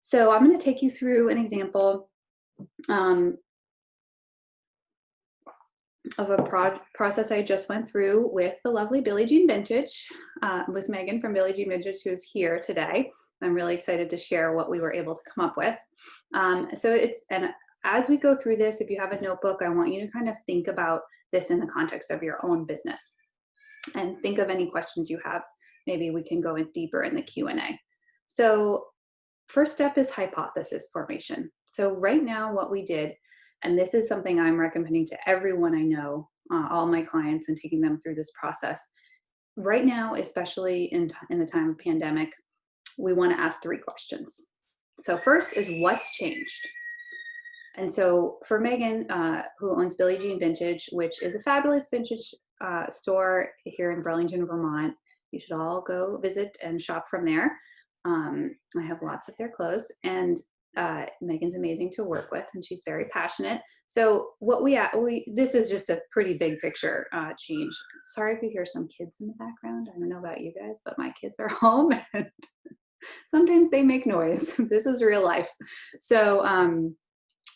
So I'm going to take you through an example um, of a process I just went through with the lovely Billie Jean Vintage, with Megan from Billie Jean Vintage, who's here today. I'm really excited to share what we were able to come up with. And as we go through this, if you have a notebook, I want you to kind of think about this in the context of your own business and think of any questions you have. Maybe we can go in deeper in the Q&A. So first step is hypothesis formation. So right now what we did, and this is something I'm recommending to everyone I know, all my clients, and taking them through this process. Right now, especially in the time of pandemic, we want to ask 3 questions. So first is what's changed? And so for Megan, who owns Billie Jean Vintage, which is a fabulous vintage store here in Burlington, Vermont, you should all go visit and shop from there. I have lots of their clothes, and Megan's amazing to work with, and she's very passionate. So what this is just a pretty big picture change. Sorry if you hear some kids in the background. I don't know about you guys, but my kids are home and sometimes they make noise. This is real life. So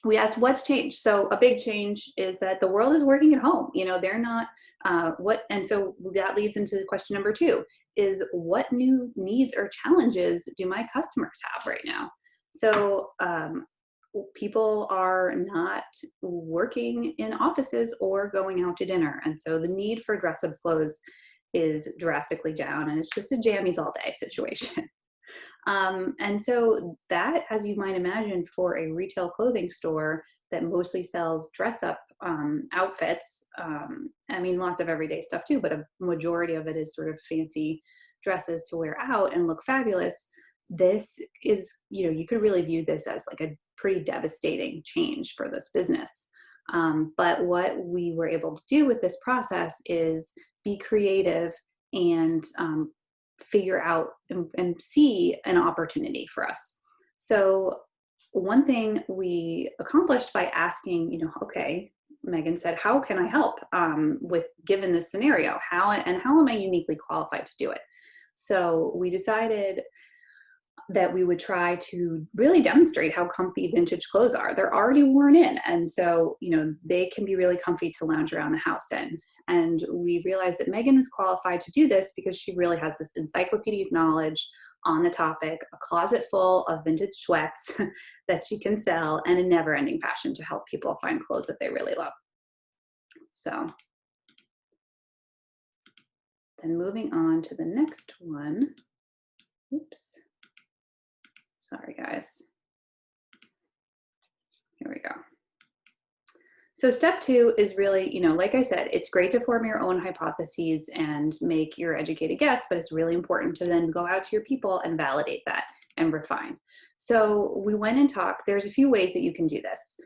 we asked what's changed. So a big change is that the world is working at home. They're not and so that leads into question number 2 is what new needs or challenges do my customers have right now? So people are not working in offices or going out to dinner. And so the need for dress up clothes is drastically down, and it's just a jammies all day situation. And so that, as you might imagine, for a retail clothing store that mostly sells dress up outfits, lots of everyday stuff too, but a majority of it is sort of fancy dresses to wear out and look fabulous. This is, you could really view this as like a pretty devastating change for this business. But what we were able to do with this process is be creative and figure out and see an opportunity for us. So one thing we accomplished by asking, okay, Megan said, how can I help with given this scenario? How am I uniquely qualified to do it? So we decided that we would try to really demonstrate how comfy vintage clothes are. They're already worn in. And so, they can be really comfy to lounge around the house in. And we realized that Megan is qualified to do this because she really has this encyclopedic knowledge on the topic, a closet full of vintage sweats that she can sell, and a never-ending passion to help people find clothes that they really love. So then moving on to the next one. Oops. Sorry, guys. Here we go. So step 2 is really, like I said, it's great to form your own hypotheses and make your educated guess, but it's really important to then go out to your people and validate that and refine. So we went and talked. There's a few ways that you can do this.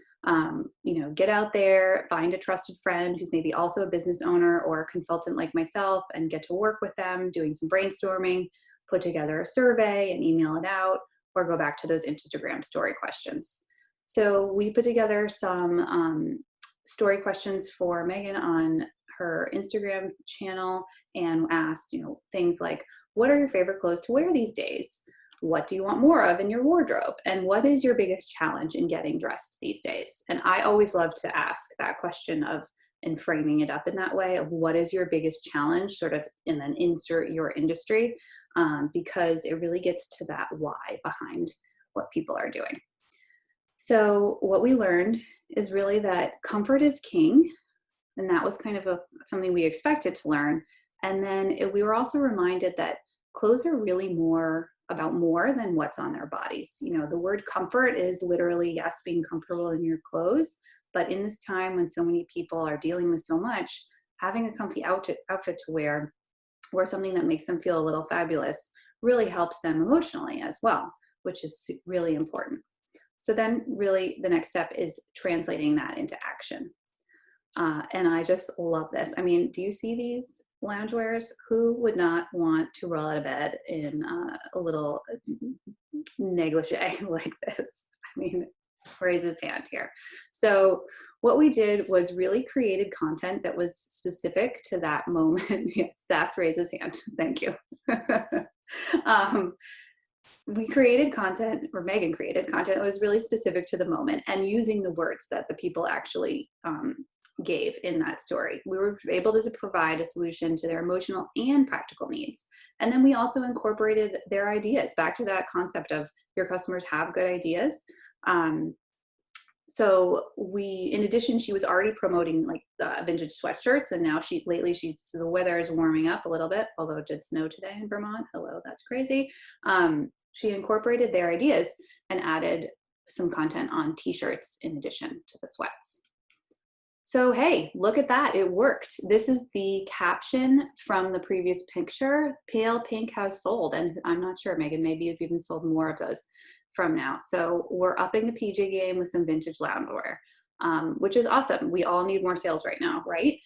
Get out there, find a trusted friend who's maybe also a business owner or a consultant like myself, and get to work with them doing some brainstorming, put together a survey and email it out, or go back to those Instagram story questions. So we put together some story questions for Megan on her Instagram channel and asked, things like, what are your favorite clothes to wear these days? What do you want more of in your wardrobe? And what is your biggest challenge in getting dressed these days? And I always love to ask that question and framing it up in that way of what is your biggest challenge, sort of, and then insert your industry, because it really gets to that why behind what people are doing. So what we learned is really that comfort is king, and that was kind of something we expected to learn. And then we were also reminded that clothes are really more about more than what's on their bodies. The word comfort is literally, yes, being comfortable in your clothes, but in this time when so many people are dealing with so much, having a comfy outfit to wear or something that makes them feel a little fabulous really helps them emotionally as well, which is really important. So then really the next step is translating that into action. And I just love this. Do you see these loungewears? Who would not want to roll out of bed in a little negligee like this? Raise his hand here. So what we did was really created content that was specific to that moment. Yes, Sass raised his hand. Thank you. we created content, or Megan created content that was really specific to the moment and using the words that the people actually gave in that story. We were able to provide a solution to their emotional and practical needs. And then we also incorporated their ideas back to that concept of your customers have good ideas. So in addition, she was already promoting like vintage sweatshirts, and now the weather is warming up a little bit, although it did snow today in Vermont. Hello, that's crazy. She incorporated their ideas and added some content on t-shirts in addition to the sweats. So hey, look at that, it worked. This is the caption from the previous picture. Pale pink has sold, and I'm not sure, Megan, maybe you've even sold more of those from now. So we're upping the PJ game with some vintage loungewear, which is awesome. We all need more sales right now, right?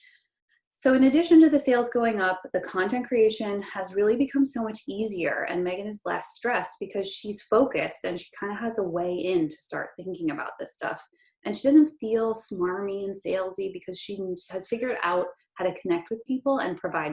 So in addition to the sales going up, the content creation has really become so much easier, and Megan is less stressed because she's focused and she kind of has a way in to start thinking about this stuff. And she doesn't feel smarmy and salesy because she has figured out how to connect with people and provide